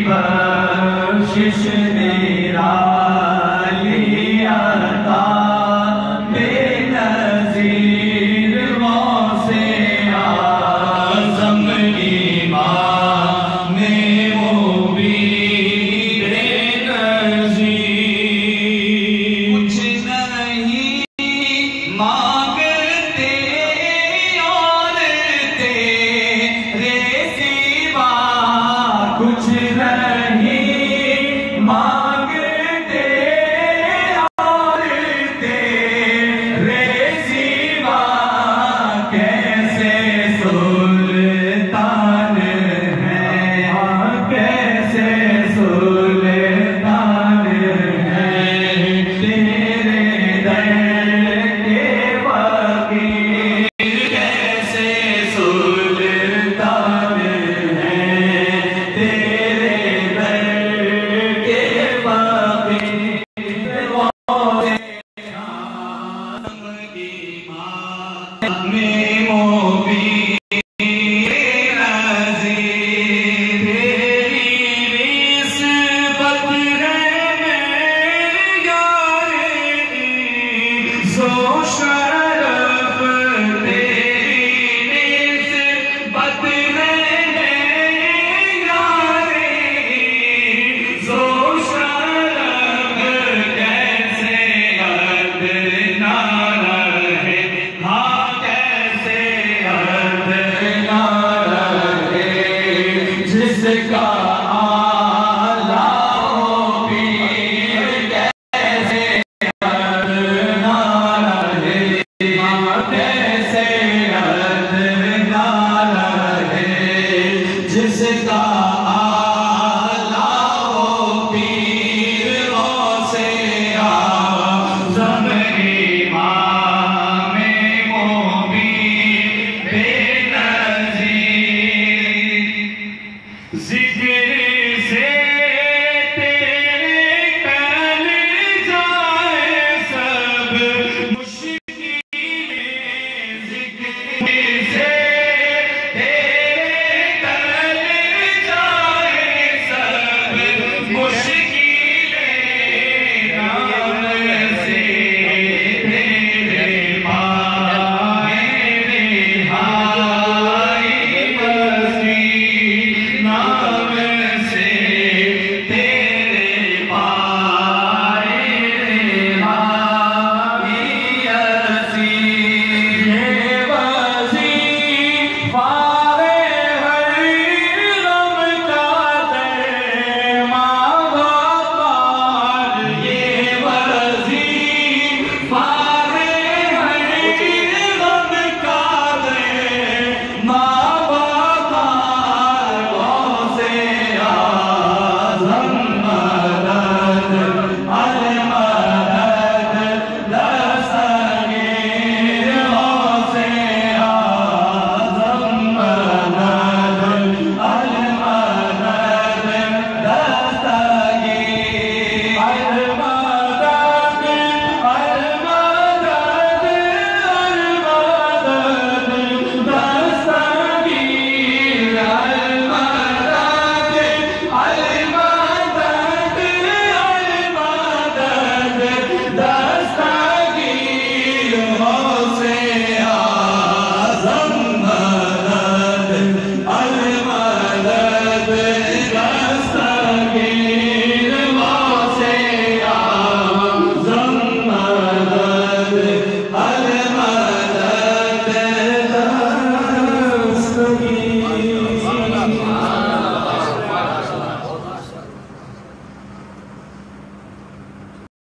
بخشش نرالی عطا بے نظیر غوث اعظم امام مبین بے نظیر کچھ نہیں مانگتے اور تیرے سوا کچھ نہیں مانگتے اور تیرے سوا کیسے سلطان ہیں کیسے سلطان ہیں تیرے در کے فقیر کیسے سلطان ہیں تیرے در کے فقیر غوث اعظم امام مبین نظیر تیری نسبت ہے میں یار عز و شرف تیری نسبت ہے یار عز و شرف کیسے ادنا رہے ہاں کیسے ادنا رہے جس کا آلہ ہو پیر کیسے ادنا رہے ہاں کیسے ادنا رہے جس کا آلہ ہو پیر غوث اعظم امام مبین بے نظیر ذکر